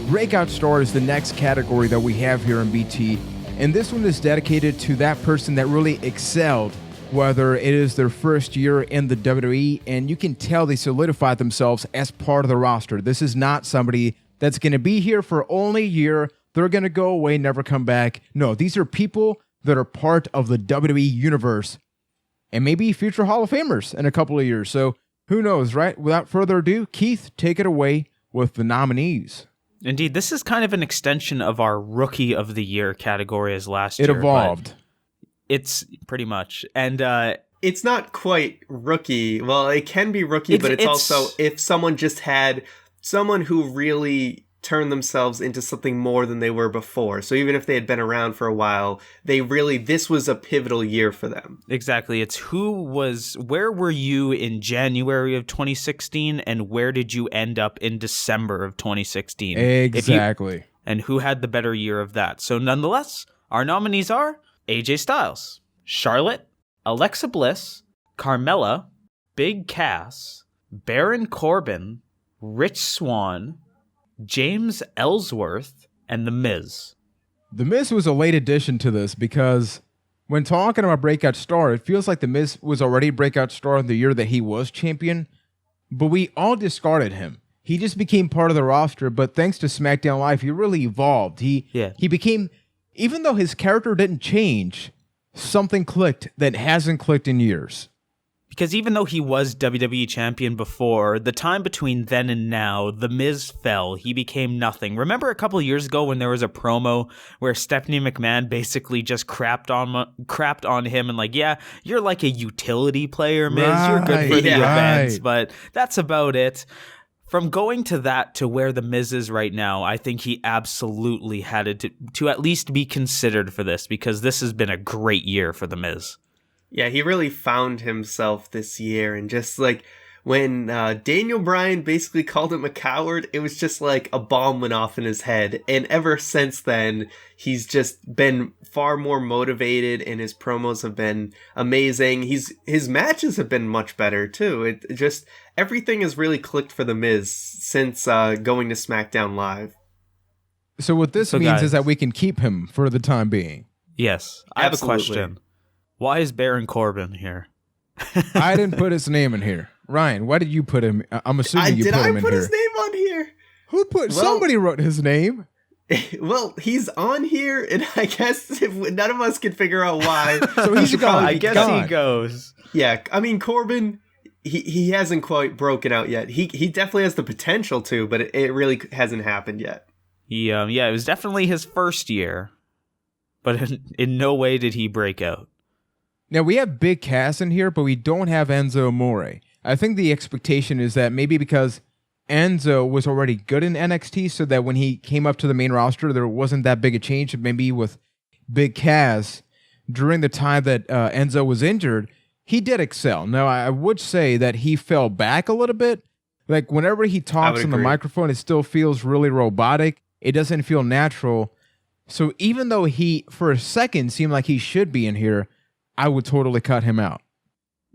Breakout Star is the next category that we have here in BT, and this one is dedicated to that person that really excelled, whether it is their first year in the WWE, and you can tell they solidified themselves as part of the roster. This is not somebody that's going to be here for only a year, they're going to go away, never come back. No, these are people that are part of the WWE universe, and maybe future Hall of Famers in a couple of years. So who knows, right? Without further ado, Keith, take it away with the nominees. Indeed, this is kind of an extension of our Rookie of the Year category as last year. It evolved. It's pretty much. And it's not quite rookie. Well, it can be rookie, but it's also if someone just had someone who really turned themselves into something more than they were before. So even if they had been around for a while, this was a pivotal year for them. Exactly. It's where were you in January of 2016 and where did you end up in December of 2016? Exactly. And who had the better year of that? So nonetheless, our nominees are AJ Styles, Charlotte, Alexa Bliss, Carmela, Big Cass, Baron Corbin, Rich Swan, James Ellsworth, and The Miz. The Miz was a late addition to this because when talking about Breakout Star, it feels like The Miz was already Breakout Star in the year that he was champion, but we all discarded him. He just became part of the roster, but thanks to SmackDown Live, he really evolved. He became, even though his character didn't change, something clicked that hasn't clicked in years. Because even though he was WWE champion before, the time between then and now, The Miz fell. He became nothing. Remember a couple of years ago when there was a promo where Stephanie McMahon basically just crapped on him and like, yeah, you're like a utility player, Miz. Right, you're good for the events, but that's about it. From going to that to where The Miz is right now, I think he absolutely had to at least be considered for this because this has been a great year for The Miz. Yeah, he really found himself this year, and just like when Daniel Bryan basically called him a coward, it was just like a bomb went off in his head. And ever since then, he's just been far more motivated, and his promos have been amazing. His matches have been much better too. It just everything has really clicked for The Miz since going to SmackDown Live. So what this means is that we can keep him for the time being. Yes, I have a question. Why is Baron Corbin here? I didn't put his name in here. Ryan, why did you put him? I'm assuming you put him in here. Did I put his name on here? Who put? Somebody wrote his name. Well, he's on here, and I guess if none of us can figure out why, so he's gone. I guess he goes. Yeah, I mean Corbin, he hasn't quite broken out yet. He definitely has the potential to, but it really hasn't happened yet. Yeah, it was definitely his first year, but in no way did he break out. Now, we have Big Cass in here, but we don't have Enzo Amore. I think the expectation is that maybe because Enzo was already good in NXT, so that when he came up to the main roster, there wasn't that big a change. Maybe with Big Cass, during the time that Enzo was injured, he did excel. Now, I would say that he fell back a little bit. Like, whenever he talks on the microphone, it still feels really robotic. It doesn't feel natural. So even though he, for a second, seemed like he should be in here, I would totally cut him out.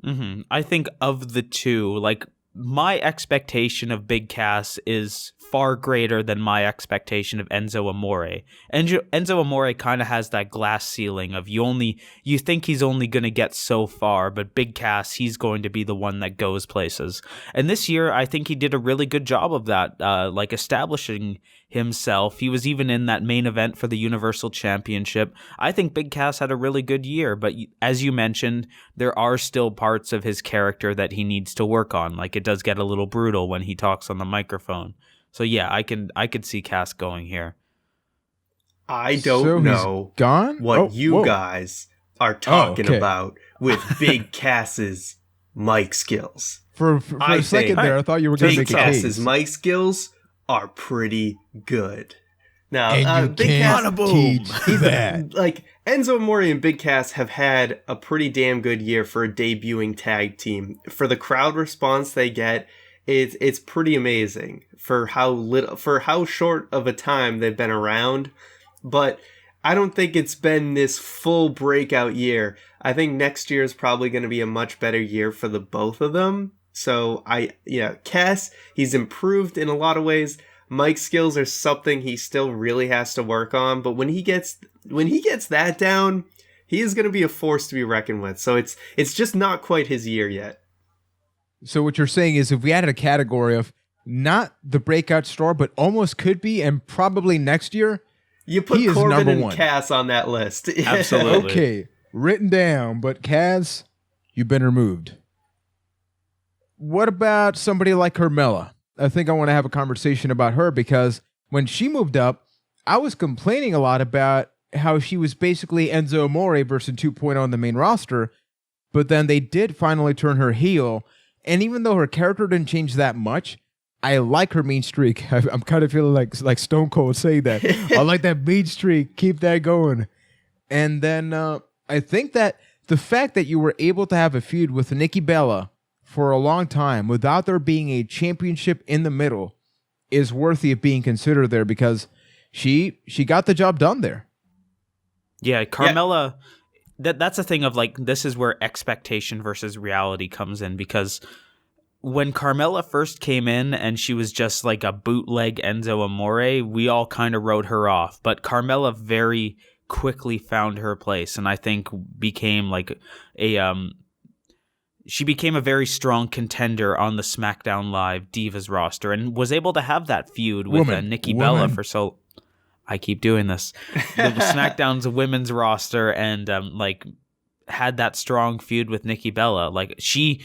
Mm-hmm. I think of the two, like, my expectation of Big Cass is far greater than my expectation of Enzo Amore. Enzo Amore kind of has that glass ceiling of you think he's only going to get so far, but Big Cass, he's going to be the one that goes places. And this year, I think he did a really good job of that, like establishing himself. He was even in that main event for the Universal Championship. I think Big Cass had a really good year, but as you mentioned, there are still parts of his character that he needs to work on. Like, it does get a little brutal when he talks on the microphone. So yeah, I could see Cass going here. I don't know what you guys are talking about with Big Cass's mic skills. For a second there, I thought you were going to make a case. Big Cass's mic skills are pretty good. Now, and you Big can't Cass, teach that. Like, Enzo Amore and Big Cass have had a pretty damn good year for a debuting tag team. For the crowd response they get, it's pretty amazing for how short of a time they've been around. But I don't think it's been this full breakout year. I think next year is probably going to be a much better year for the both of them. So Cass, he's improved in a lot of ways. mic skills are something he still really has to work on, but when he gets that down, he is going to be a force to be reckoned with. So it's just not quite his year yet. So what you're saying is if we added a category of not the breakout star, but almost could be, and probably next year, you put he Corbin and one. Cass on that list. Absolutely. Okay, written down, but Cass, you've been removed. What about somebody like Carmela? I think I want to have a conversation about her because when she moved up, I was complaining a lot about how she was basically Enzo Amore version 2.0 on the main roster, but then they did finally turn her heel, and even though her character didn't change that much, I like her mean streak. I'm kind of feeling like Stone Cold saying that. I like that mean streak. Keep that going. And then I think that the fact that you were able to have a feud with Nikki Bella for a long time without there being a championship in the middle is worthy of being considered there because she got the job done there. Yeah, Carmela, that's a thing of like, this is where expectation versus reality comes in, because when Carmela first came in and she was just like a bootleg Enzo Amore, we all kind of wrote her off. But Carmela very quickly found her place, and I think became like she became a very strong contender on the SmackDown Live Divas roster, and was able to have that feud with Nikki Bella for so. I keep doing this. The SmackDown's women's roster, and like had that strong feud with Nikki Bella. Like she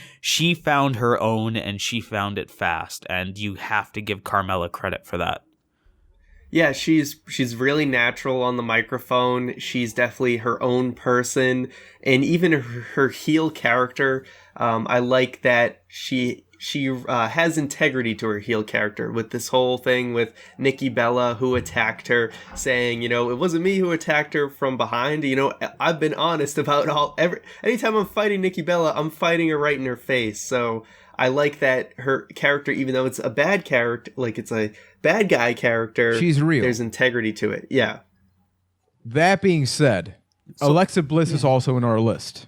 found her own, and she found it fast, and you have to give Carmela credit for that. Yeah, she's really natural on the microphone. She's definitely her own person, and even her heel character. I like that she has integrity to her heel character with this whole thing with Nikki Bella, who attacked her, saying, it wasn't me who attacked her from behind. I've been honest about anytime I'm fighting Nikki Bella, I'm fighting her right in her face. So I like that her character, even though it's a bad character, like it's a bad guy character, she's real. There's integrity to it. Yeah. That being said, Alexa Bliss is also in our list.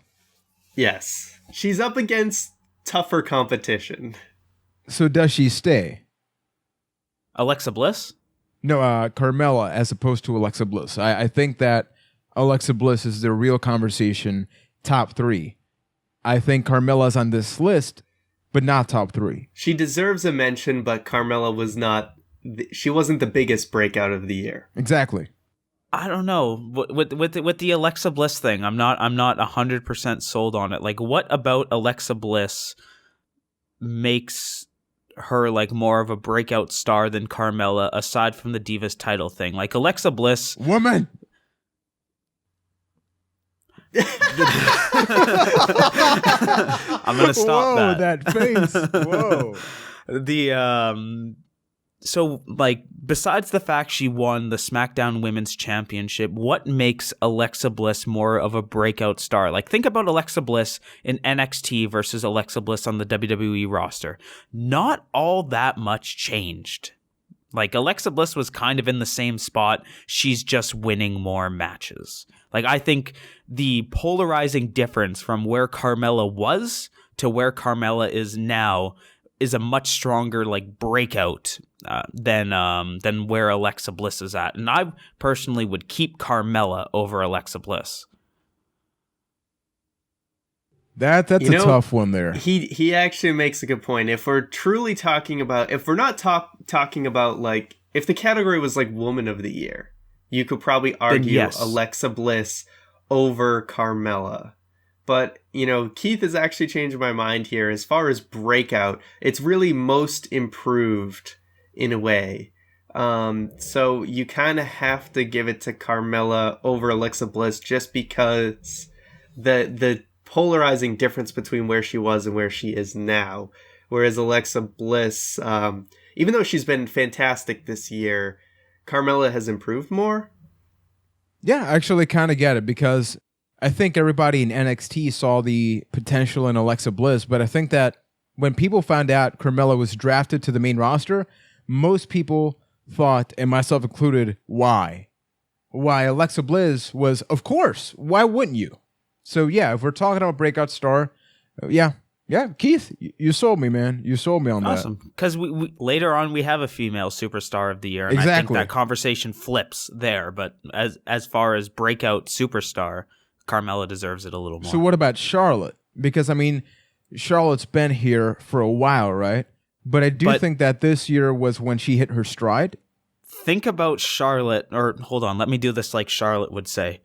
Yes. She's up against tougher competition. So does she stay? Alexa Bliss? No, Carmela as opposed to Alexa Bliss. I think that Alexa Bliss is the real conversation top 3. I think Carmela's on this list, but not top 3. She deserves a mention, but Carmela she wasn't the biggest breakout of the year. Exactly. I don't know. With the Alexa Bliss thing, I'm not 100% sold on it. Like, what about Alexa Bliss makes her like more of a breakout star than Carmela, aside from the Divas title thing? Like, Alexa Bliss, woman. I'm gonna stop Whoa, that. that face. Whoa. So, like, besides the fact she won the SmackDown Women's Championship, what makes Alexa Bliss more of a breakout star? Like, think about Alexa Bliss in NXT versus Alexa Bliss on the WWE roster. Not all that much changed. Like, Alexa Bliss was kind of in the same spot. She's just winning more matches. Like, I think the polarizing difference from where Carmela was to where Carmela is now is a much stronger like breakout than where Alexa Bliss is at, and I personally would keep Carmela over Alexa Bliss. That's a tough one there. He actually makes a good point. If we're truly talking about, if we're not talking about like, if the category was like Woman of the Year, you could probably argue yes, Alexa Bliss over Carmela. But, Keith has actually changed my mind here. As far as breakout, it's really most improved in a way. So you kind of have to give it to Carmela over Alexa Bliss just because the polarizing difference between where she was and where she is now. Whereas Alexa Bliss, even though she's been fantastic this year, Carmela has improved more. Yeah, I actually kind of get it because I think everybody in NXT saw the potential in Alexa Bliss, but I think that when people found out Carmela was drafted to the main roster, most people thought, and myself included, why? Why Alexa Bliss was, of course, why wouldn't you? So yeah, if we're talking about breakout star, yeah, Yeah, Keith, you sold me, man. You sold me on that. Awesome. Because we later on we have a female superstar of the year, and I think that conversation flips there. But as far as breakout superstar, Carmela deserves it a little more. So what about Charlotte? Because I mean, Charlotte's been here for a while, right? But I do think that this year was when she hit her stride. Think about Charlotte, or hold on, let me do this like Charlotte would say.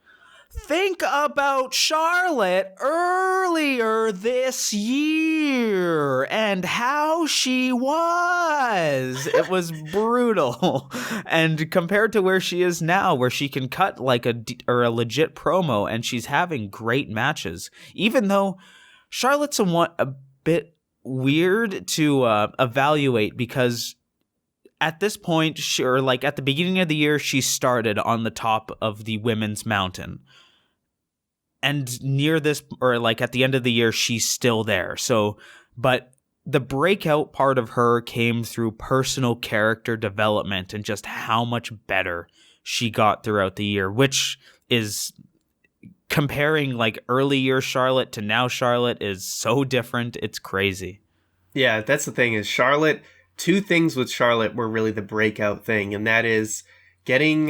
Think about Charlotte earlier this year and how she was. It was brutal. And compared to where she is now, where she can cut like a legit promo and she's having great matches, even though Charlotte's a bit weird to evaluate because at this point, or like at the beginning of the year, she started on the top of the women's mountain. And near this, or like at the end of the year, she's still there. So, but the breakout part of her came through personal character development and just how much better she got throughout the year, which is comparing like early year Charlotte to now Charlotte is so different. It's crazy. Yeah, that's the thing is Charlotte. Two things with Charlotte were really the breakout thing, and that is getting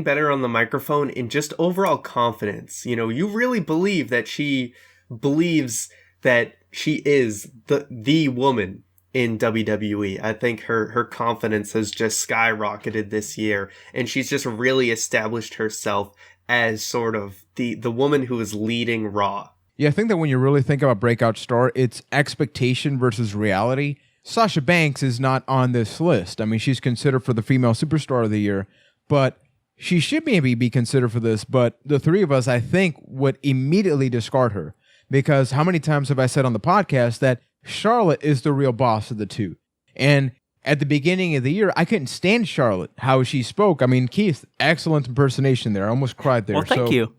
better on the microphone and just overall confidence. You know, you really believe that she believes that she is the woman in WWE. I think her confidence has just skyrocketed this year, and she's just really established herself as sort of the woman who is leading Raw. Yeah, I think that when you really think about breakout star, it's expectation versus reality. Sasha Banks is not on this list. I mean, she's considered for the female superstar of the year, but she should maybe be considered for this. But the three of us, I think, would immediately discard her because how many times have I said on the podcast that Charlotte is the real boss of the two? And at the beginning of the year, I couldn't stand Charlotte, how she spoke. I mean, Keith, excellent impersonation there. I almost cried there. Well, thank you.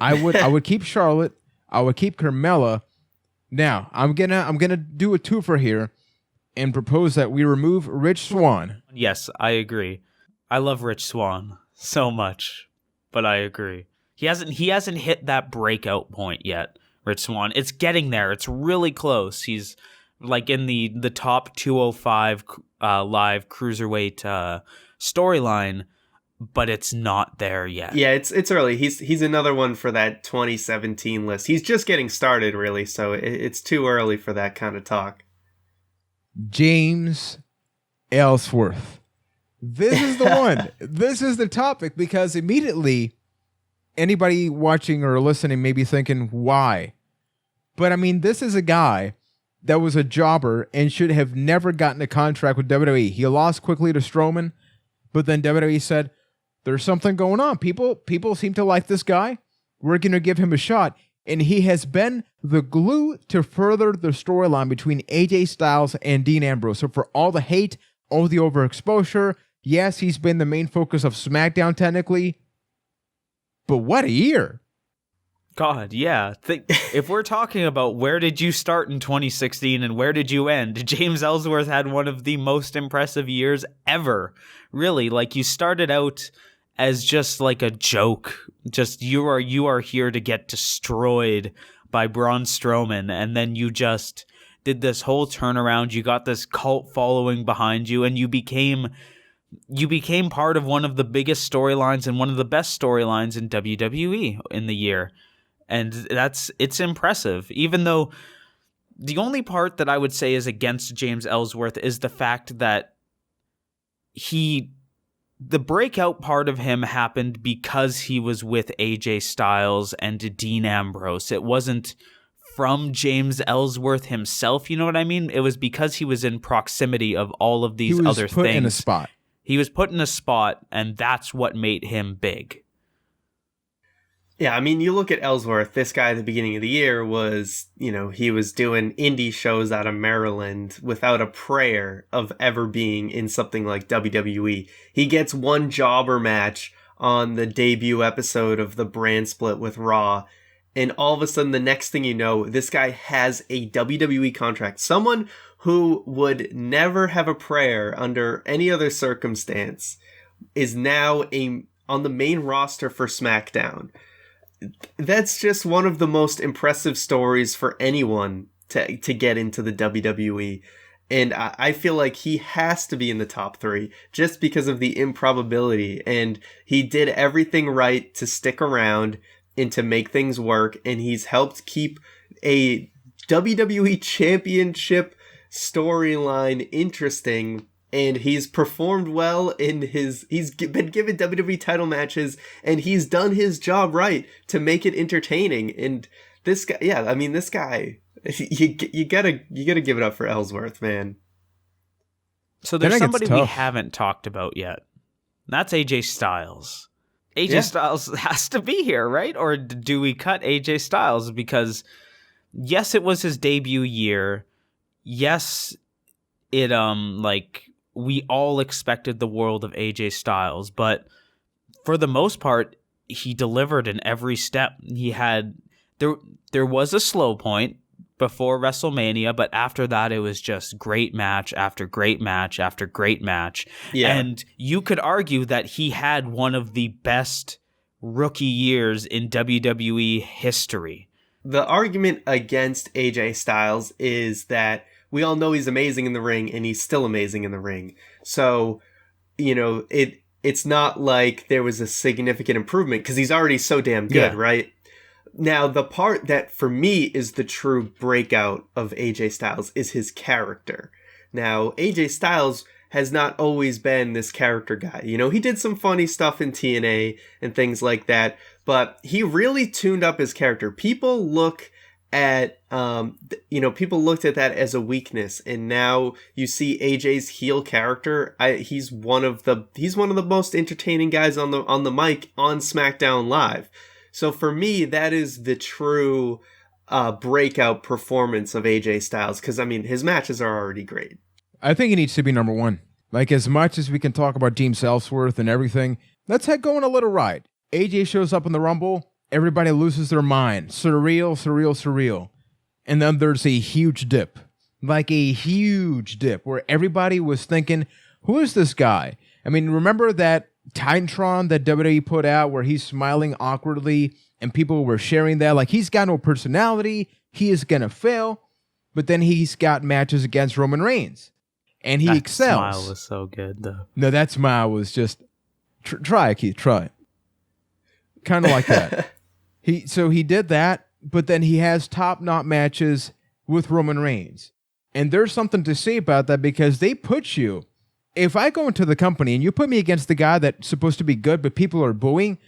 I would keep Charlotte. I would keep Carmela. Now, I'm gonna do a twofer here and propose that we remove Rich Swan. Yes, I agree. I love Rich Swan so much, but I agree. He hasn't hit that breakout point yet, Rich Swan. It's getting there. It's really close. He's like in the top 205 live cruiserweight storyline, but it's not there yet. Yeah, it's early. He's another one for that 2017 list. He's just getting started, really, so it's too early for that kind of talk. James Ellsworth. This is the one. This is the topic because immediately anybody watching or listening may be thinking, why? But I mean, this is a guy that was a jobber and should have never gotten a contract with WWE. He lost quickly to Strowman, but then WWE said, there's something going on. People seem to like this guy. We're going to give him a shot. And he has been the glue to further the storyline between AJ Styles and Dean Ambrose. So for all the hate, all the overexposure, yes, he's been the main focus of SmackDown technically, but what a year. God, yeah. If we're talking about where did you start in 2016 and where did you end, James Ellsworth had one of the most impressive years ever. Really, like you started out as just like a joke. Just you are here to get destroyed by Braun Strowman, and then you just did this whole turnaround. You got this cult following behind you, and you became part of one of the biggest storylines and one of the best storylines in WWE in the year. And it's impressive, even though the only part that I would say is against James Ellsworth is the fact that the breakout part of him happened because he was with AJ Styles and Dean Ambrose. It wasn't from James Ellsworth himself, you know what I mean? It was because he was in proximity of all of these other things. He was put in a spot. He was put in a spot, and that's what made him big. Yeah, I mean, you look at Ellsworth, this guy at the beginning of the year was, he was doing indie shows out of Maryland without a prayer of ever being in something like WWE. He gets one jobber match on the debut episode of the brand split with Raw, and all of a sudden, the next thing you know, this guy has a WWE contract. Someone who would never have a prayer under any other circumstance is now on the main roster for SmackDown. That's just one of the most impressive stories for anyone to get into the WWE. And I feel like he has to be in the top 3 just because of the improbability. And he did everything right to stick around and to make things work. And he's helped keep a WWE Championship storyline interesting. And he's performed well he's been given WWE title matches, and he's done his job right to make it entertaining. And this guy, this guy, you gotta give it up for Ellsworth, man. So there's somebody we haven't talked about yet. That's AJ Styles. AJ Styles has to be here, right? Or do we cut AJ Styles? Because yes, it was his debut year. Yes, it we all expected the world of AJ Styles, but for the most part, he delivered in every step. He had there was a slow point before WrestleMania, but after that, it was just great match after great match after great match. Yeah. And you could argue that he had one of the best rookie years in WWE history. The argument against AJ Styles is that we all know he's amazing in the ring, and he's still amazing in the ring. So, it's not like there was a significant improvement because he's already so damn good, right? Now, the part that for me is the true breakout of AJ Styles is his character. Now, AJ Styles has not always been this character guy. He did some funny stuff in TNA and things like that, but he really tuned up his character. People look at people looked at that as a weakness, and now you see AJ's heel character. He's one of the most entertaining guys on the mic on SmackDown Live. So for me, that is the true breakout performance of AJ Styles, because his matches are already great. I think he needs to be number 1. Like, as much as we can talk about James Ellsworth and everything, let's head going a little ride. AJ shows up in the Rumble. Everybody loses their mind. Surreal. And then there's a huge dip. Like a huge dip where everybody was thinking, who is this guy? Remember that Titantron that WWE put out where he's smiling awkwardly and people were sharing that? Like, he's got no personality. He is going to fail. But then he's got matches against Roman Reigns. And he excels. That smile was so good, though. No, that smile was just... try it, Keith. Try it. Kind of like that. He did that, but then he has top-notch matches with Roman Reigns. And there's something to say about that because they put you... If I go into the company and you put me against the guy that's supposed to be good, but people are booing,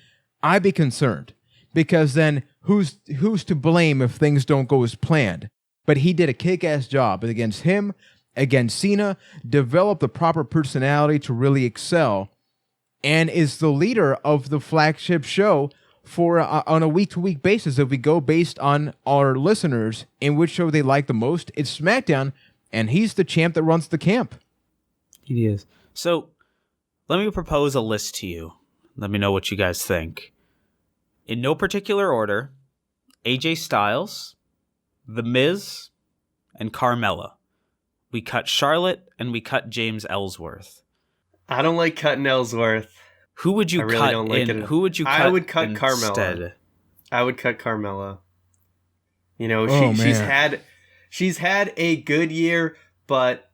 I'd be concerned. Because then who's to blame if things don't go as planned? But he did a kick-ass job against him, against Cena, developed the proper personality to really excel, and is the leader of the flagship show for on a week-to-week basis. If we go based on our listeners in which show they like the most, it's SmackDown, and he's the champ that runs the camp. He is. So, let me propose a list to you. Let me know what you guys think. In no particular order, AJ Styles, The Miz, and Carmela. We cut Charlotte, and we cut James Ellsworth. I don't like cutting Ellsworth. Who would you cut Who would you cut I would cut instead? Carmela. I would cut Carmela. She's had a good year, but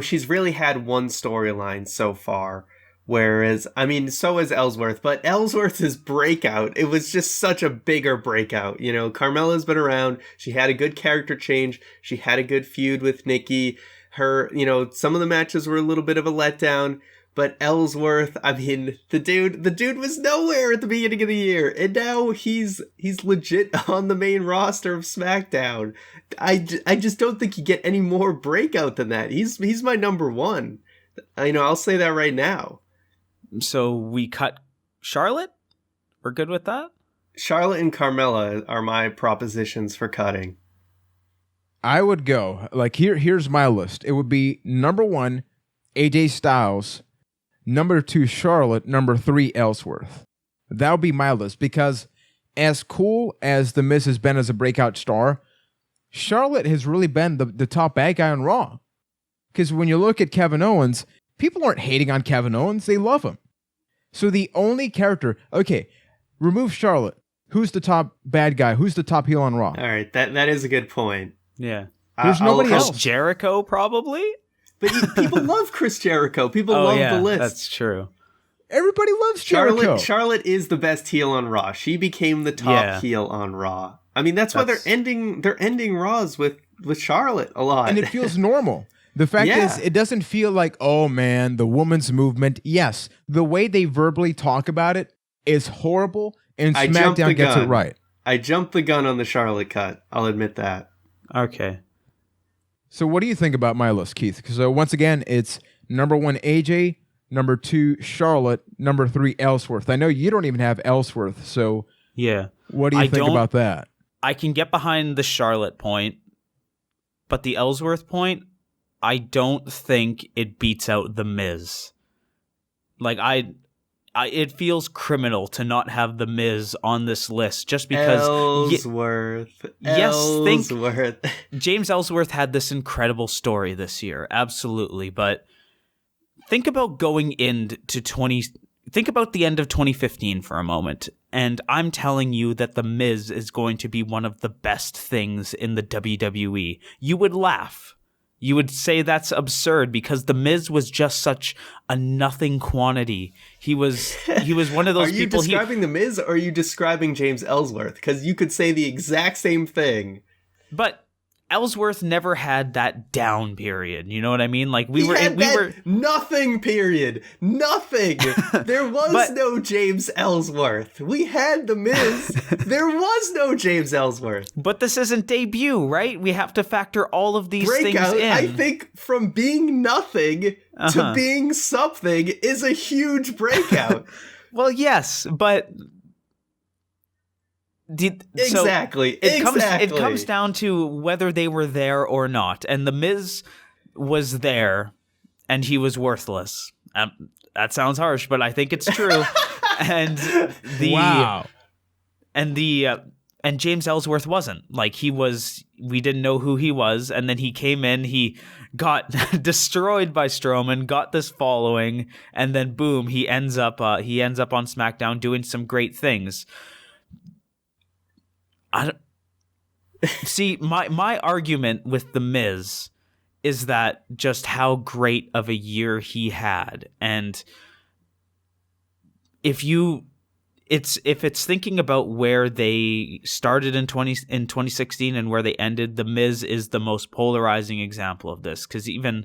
she's really had one storyline so far. Whereas, so is Ellsworth, but Ellsworth's breakout, it was just such a bigger breakout. Carmella's been around. She had a good character change. She had a good feud with Nikki. Her, some of the matches were a little bit of a letdown. But Ellsworth, the dude was nowhere at the beginning of the year, and now he's legit on the main roster of SmackDown. I just don't think you get any more breakout than that. He's my number 1. I'll say that right now. So we cut Charlotte? We're good with that? Charlotte and Carmela are my propositions for cutting. I would go, here's my list. It would be number 1, AJ Styles. Number 2, Charlotte. Number 3, Ellsworth. That would be my list because as cool as The Miz has been as a breakout star, Charlotte has really been the top bad guy on Raw. Because when you look at Kevin Owens, people aren't hating on Kevin Owens. They love him. So the only character... Okay, remove Charlotte. Who's the top bad guy? Who's the top heel on Raw? All right, that is a good point. Yeah. There's nobody Chris else. Jericho, probably? But people love Chris Jericho. People love the list. That's true. Everybody loves Jericho. Charlotte is the best heel on Raw. She became the top heel on Raw. I mean, that's why they're ending Raws with Charlotte a lot. And it feels normal. The fact is, it doesn't feel like, oh man, the women's movement. Yes, the way they verbally talk about it is horrible, and SmackDown gets it right. I jumped the gun on the Charlotte cut. I'll admit that. Okay. So what do you think about my list, Keith? Because once again, it's number 1, AJ, number 2, Charlotte, number 3, Ellsworth. I know you don't even have Ellsworth, so what do you think about that? I can get behind the Charlotte point, but the Ellsworth point, I don't think it beats out The Miz. Like, it feels criminal to not have The Miz on this list just because Ellsworth. James Ellsworth had this incredible story this year, absolutely. But think about think about the end of 2015 for a moment, and I'm telling you that The Miz is going to be one of the best things in the WWE. You would laugh. You would say that's absurd because The Miz was just such a nothing quantity. He was one of those people. Are you describing The Miz or are you describing James Ellsworth? Because you could say the exact same thing. But Ellsworth never had that down period. You know what I mean? Like we were nothing period. Nothing. There was no James Ellsworth. We had The Miz. There was no James Ellsworth. But this isn't debut, right? We have to factor all of these Breakout, things in. I think from being nothing to being something is a huge breakout. Well, yes, but Exactly. It comes down to whether they were there or not. And The Miz was there, and he was worthless. That sounds harsh, but I think it's true. And and James Ellsworth wasn't. Like, we didn't know who he was, and then he came in, he got destroyed by Strowman, got this following, and then boom, he ends up on SmackDown doing some great things. See, my argument with The Miz is that just how great of a year he had, and if it's thinking about where they started in 2016 and where they ended, The Miz is the most polarizing example of this, because even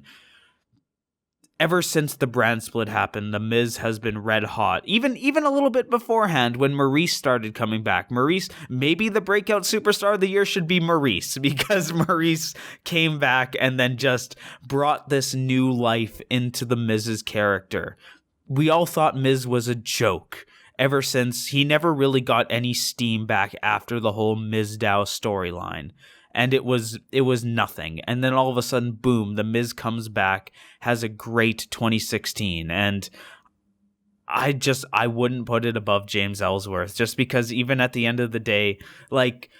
ever since the brand split happened, The Miz has been red hot. Even a little bit beforehand when Maurice started coming back. Maurice, maybe the breakout superstar of the year should be Maurice, because Maurice came back and then just brought this new life into The Miz's character. We all thought Miz was a joke ever since he never really got any steam back after the whole Mizdow storyline. And it was nothing. And then all of a sudden, boom, The Miz comes back, has a great 2016. And I wouldn't put it above James Ellsworth, just because even at the end of the day, like,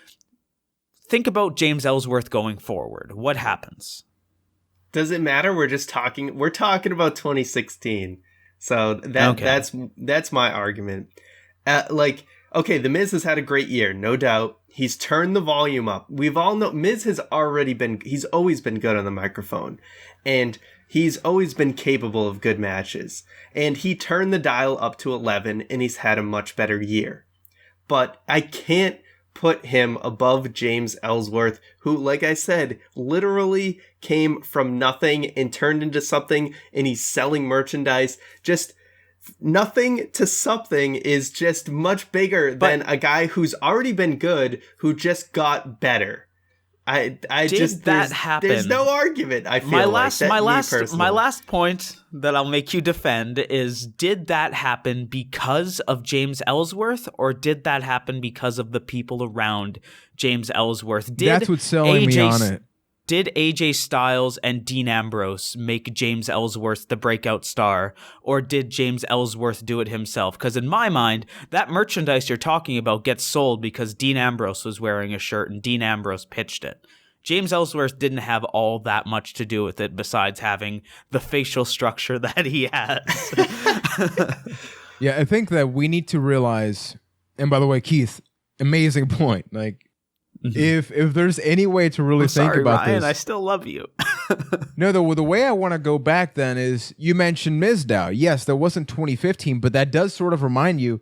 think about James Ellsworth going forward. What happens? Does it matter? We're talking about 2016. So that's my argument. Okay, The Miz has had a great year, no doubt. He's turned the volume up. We've all know Miz he's always been good on the microphone. And he's always been capable of good matches. And he turned the dial up to 11 and he's had a much better year. But I can't put him above James Ellsworth, who, like I said, literally came from nothing and turned into something, and he's selling merchandise. Just nothing to something is just much bigger than a guy who's already been good, who just got better. Happen? There's no argument. I feel my last point that I'll make you defend is: did that happen because of James Ellsworth, or did that happen because of the people around James Ellsworth? That's what's selling me on it. Did AJ Styles and Dean Ambrose make James Ellsworth the breakout star, or did James Ellsworth do it himself? Because in my mind, that merchandise you're talking about gets sold because Dean Ambrose was wearing a shirt and Dean Ambrose pitched it. James Ellsworth didn't have all that much to do with it besides having the facial structure that he has. Yeah, I think that we need to realize, and by the way, Keith, amazing point. Like, if there's any way to really think about Ryan, this, I still love you. no, the way I want to go back then is you mentioned Mizdow. Yes, that wasn't 2015, but that does sort of remind you,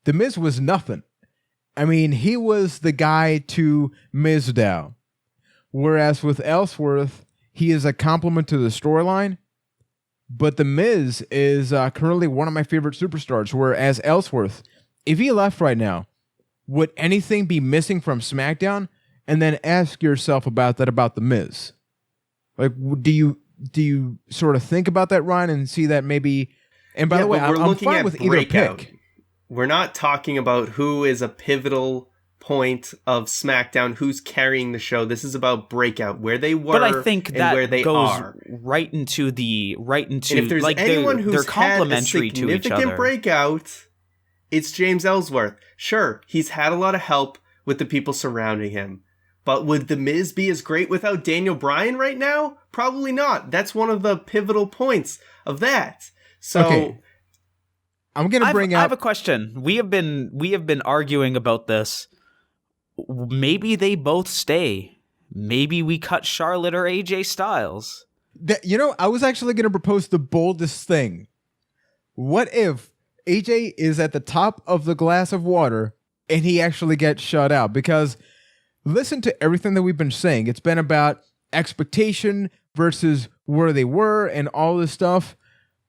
the Miz was nothing. I mean, he was the guy to Mizdow, whereas with Ellsworth, he is a compliment to the storyline. But the Miz is currently one of my favorite superstars, whereas Ellsworth, if he left right now, would anything be missing from SmackDown? And then ask yourself about the Miz. Like, do you sort of think about that, Ryan, and see that maybe? And by the way, I'm fine with either pick. We're not talking about who is a pivotal point of SmackDown, who's carrying the show. This is about Breakout, where they were, but I think and that where they goes are. right into And if there's like anyone they're who's had a complementary to each significant other. breakout, it's James Ellsworth. Sure, he's had a lot of help with the people surrounding him. But would The Miz be as great without Daniel Bryan right now? Probably not. That's one of the pivotal points of that. So, okay. I'm gonna bring up. I have a question. We have been arguing about this. Maybe they both stay. Maybe we cut Charlotte or AJ Styles. I was actually gonna propose the boldest thing. What if AJ is at the top of the glass of water and he actually gets shut out? Because listen to everything that we've been saying. It's been about expectation versus where they were and all this stuff.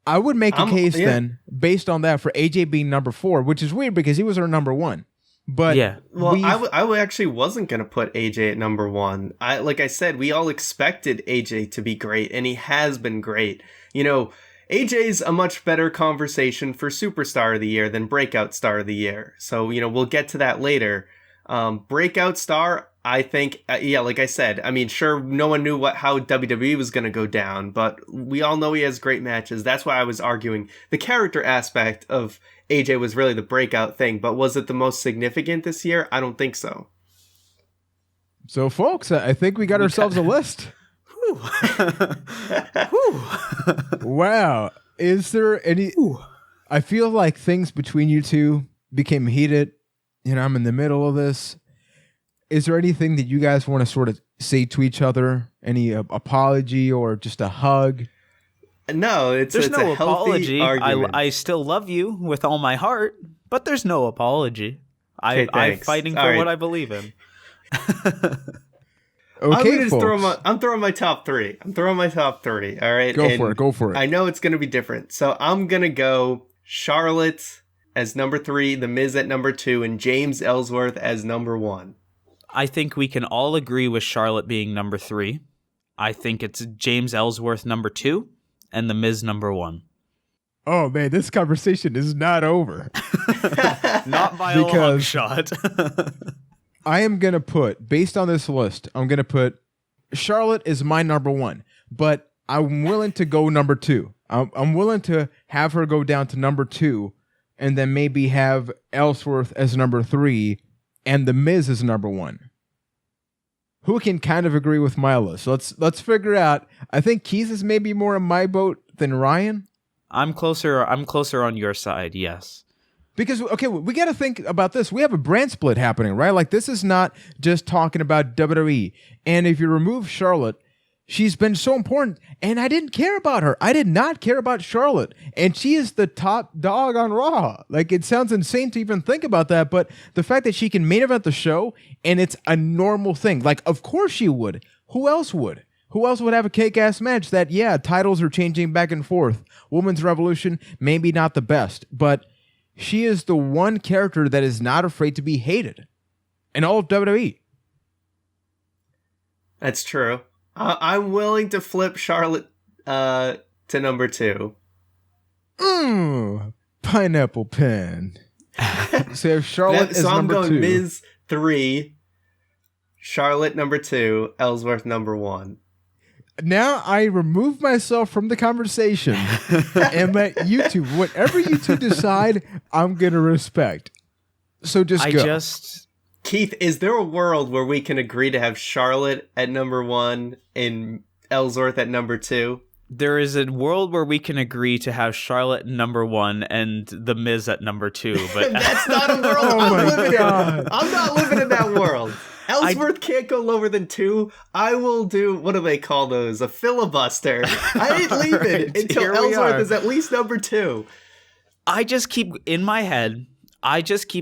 I would make a case then, based on that, for AJ being number 4, which is weird because he was our number 1. But yeah, well, I actually wasn't going to put AJ at number 1. Like I said, we all expected AJ to be great, and he has been great. AJ's a much better conversation for Superstar of the Year than Breakout Star of the Year. So, we'll get to that later. Breakout Star, I think, like I said, I mean, sure, no one knew how WWE was going to go down, but we all know he has great matches. That's why I was arguing the character aspect of AJ was really the breakout thing, but was it the most significant this year? I don't think so. So, folks, I think we got ourselves a list. Wow. Is there any... I feel like things between you two became heated. I'm in the middle of this. Is there anything that you guys want to sort of say to each other? Any apology or just a hug? No, there's no a healthy apology. argument. I still love you with all my heart, but there's no apology. Okay, I'm fighting for what I believe in. Okay, I'm throwing my top 3. I'm throwing my top 3. All right, Go for it. I know it's going to be different, so I'm gonna go Charlotte as number 3, The Miz at number 2, and James Ellsworth as number 1. I think we can all agree with Charlotte being number 3. I think it's James Ellsworth number 2 and The Miz number 1. Oh man, this conversation is not over. Not by a long shot. I am going to put, based on this list, I'm going to put Charlotte is my number 1, but I'm willing to go number 2. I'm willing to have her go down to number 2 and then maybe have Ellsworth as number 3 and The Miz as number 1. Who can kind of agree with my list? Let's figure out. I think Keith is maybe more in my boat than Ryan. I'm closer on your side, yes. Because, okay, we got to think about this. We have a brand split happening, right? Like, this is not just talking about WWE. And if you remove Charlotte, she's been so important. And I didn't care about her. I did not care about Charlotte. And she is the top dog on Raw. Like, it sounds insane to even think about that. But the fact that she can main event the show and it's a normal thing. Like, of course she would. Who else would? Who else would have a kick-ass match that, yeah, titles are changing back and forth. Women's Revolution, maybe not the best. But she is the one character that is not afraid to be hated in all of WWE. That's true. I'm willing to flip Charlotte to number 2. Pineapple pen. So if Charlotte is number 2. I'm going Miz 3, Charlotte number 2, Ellsworth number 1. Now I remove myself from the conversation and let you two, whatever you two decide, I'm going to respect. So just go. Keith, is there a world where we can agree to have Charlotte at number 1 and Ellsworth at number 2? There is a world where we can agree to have Charlotte number 1 and The Miz at number 2. But that's not a world I'm living in. I'm not living in that world. Ellsworth can't go lower than 2. I will do, what do they call those? A filibuster. I ain't leaving until Ellsworth is at least number 2. I just keep, in my head,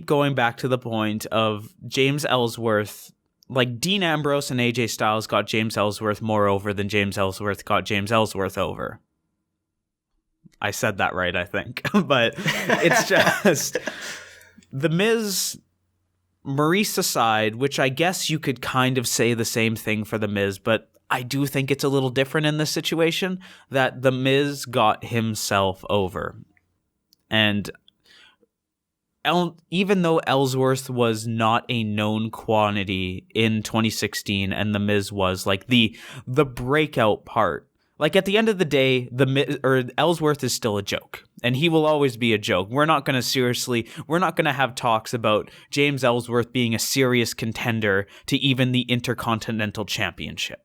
going back to the point of James Ellsworth. Like, Dean Ambrose and AJ Styles got James Ellsworth more over than James Ellsworth got James Ellsworth over. I said that right, I think. But it's just... The Miz, Maurice aside, which I guess you could kind of say the same thing for The Miz, but I do think it's a little different in this situation, that The Miz got himself over. And even though Ellsworth was not a known quantity in 2016 and The Miz was, like, the breakout part, like, at the end of the day, Ellsworth is still a joke, and he will always be a joke. We're not going to have talks about James Ellsworth being a serious contender to even the Intercontinental Championship,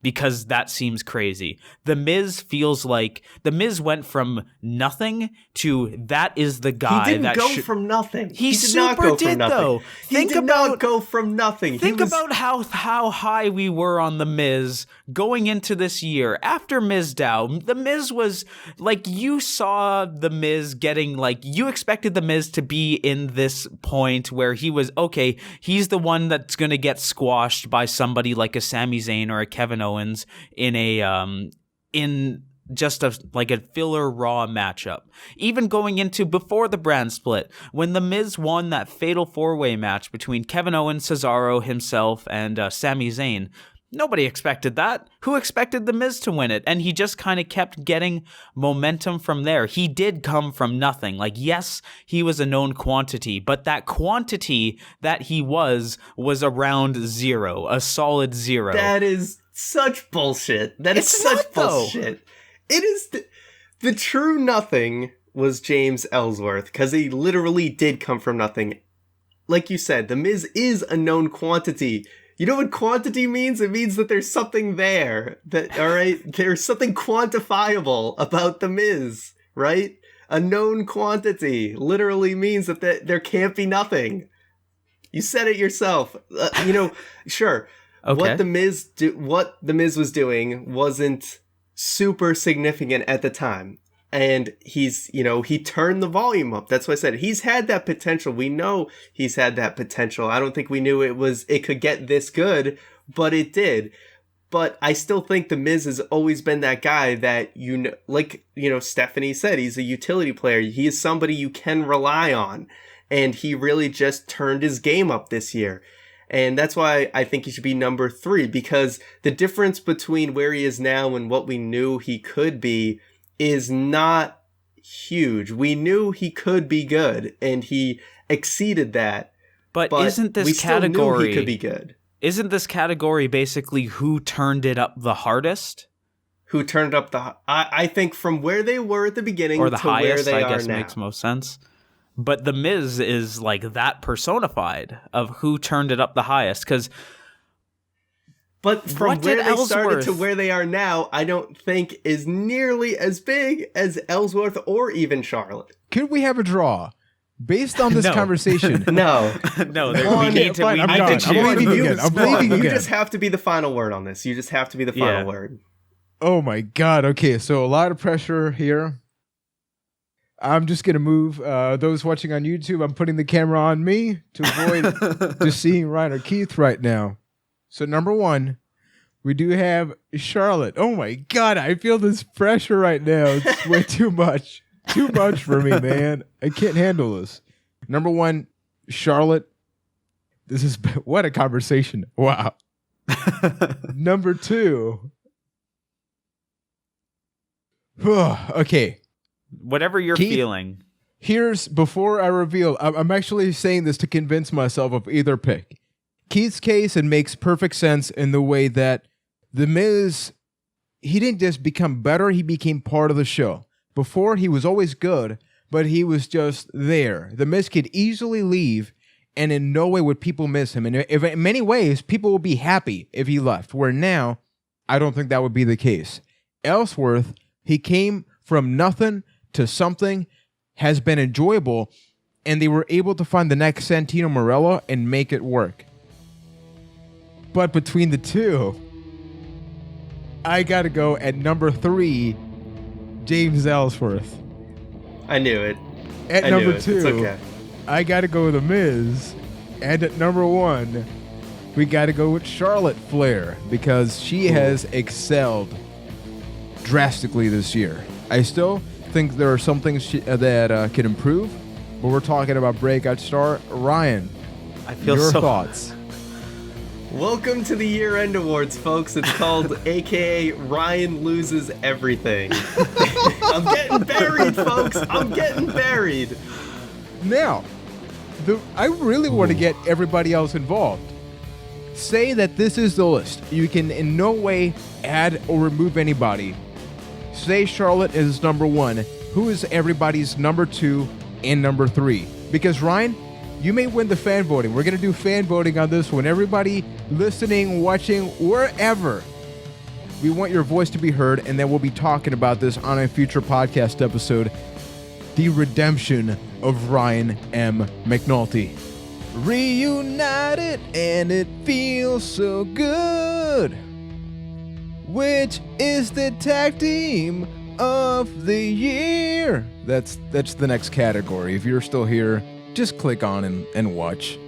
because that seems crazy. The Miz feels like The Miz went from nothing to that is the guy. He didn't go from nothing. He super did, though. He did not go from nothing. Think about how high we were on The Miz going into this year. After Mizdow, The Miz was, like, you saw The Miz getting, like, you expected The Miz to be in this point where he was, okay, he's the one that's going to get squashed by somebody like a Sami Zayn or a Kevin Owens in a just a filler Raw matchup. Even going into before the brand split, when The Miz won that fatal 4-way match between Kevin Owens, Cesaro, himself, and Sami Zayn, nobody expected that. Who expected The Miz to win it? And he just kind of kept getting momentum from there. He did come from nothing. Like, yes, he was a known quantity, but that quantity that he was around 0, a solid 0. That is such bullshit. That is such bullshit. It is the true nothing was James Ellsworth, because he literally did come from nothing. Like you said, The Miz is a known quantity. You know what quantity means? It means that there's something there. There's something quantifiable about The Miz, right? A known quantity literally means that there can't be nothing. You said it yourself. Sure. Okay. What The Miz was doing wasn't super significant at the time. And he turned the volume up. That's what I said. He's had that potential. We know he's had that potential. I don't think we knew it could get this good, but it did. But I still think The Miz has always been that guy that, Stephanie said, he's a utility player. He is somebody you can rely on. And he really just turned his game up this year. And that's why I think he should be number 3, because the difference between where he is now and what we knew he could be is not huge. We knew he could be good, and he exceeded that. But isn't this category... We still knew he could be good. Isn't this category basically who turned it up the hardest? Who turned up the... I think from where they were at the beginning or the to highest, where they I guess are now. Makes most sense. But The Miz is like that personified of who turned it up the highest, because... But from where they started to where they are now, I don't think is nearly as big as Ellsworth or even Charlotte. Could we have a draw? Based on this conversation. No. We need to I'm believing you just have to be the final word on this. You just have to be the final word. Oh my God. Okay, so a lot of pressure here. I'm just going to move those watching on YouTube. I'm putting the camera on me to avoid just seeing Ryan or Keith right now. So number 1, we do have Charlotte. Oh my God, I feel this pressure right now. It's way too much. Too much for me, man. I can't handle this. Number 1, Charlotte. This is what a conversation. Wow. Number 2. Okay. Whatever you're Keith, feeling. Before I reveal, I'm actually saying this to convince myself of either pick. Keith's case, it makes perfect sense in the way that The Miz, he didn't just become better, he became part of the show. Before, he was always good, but he was just there. The Miz could easily leave, and in no way would people miss him. And if, in many ways, people would be happy if he left, where now, I don't think that would be the case. Ellsworth, he came from nothing to something, has been enjoyable, and they were able to find the next Santino Marella and make it work. But between the two, I got to go at number 3, James Ellsworth. I knew it. At I number knew it. 2, It's okay. I got to go with The Miz. And at number 1, we got to go with Charlotte Flair because she has excelled drastically this year. I still think there are some things that can improve, but we're talking about breakout star Ryan. I feel Your so. thoughts? Welcome to the year-end awards, folks. It's called AKA Ryan Loses Everything. I'm getting buried, folks. I'm getting buried. Now, I really want to get everybody else involved. Say that this is the list. You can in no way add or remove anybody. Say Charlotte is number 1. Who is everybody's number 2 and number 3? Because Ryan, you may win the fan voting. We're going to do fan voting on this one. Everybody listening, watching, wherever, we want your voice to be heard, and then we'll be talking about this on a future podcast episode, The Redemption of Ryan M. McNulty. Reunited, and it feels so good. Which is the tag team of the year? That's the next category. If you're still here, just click on and watch.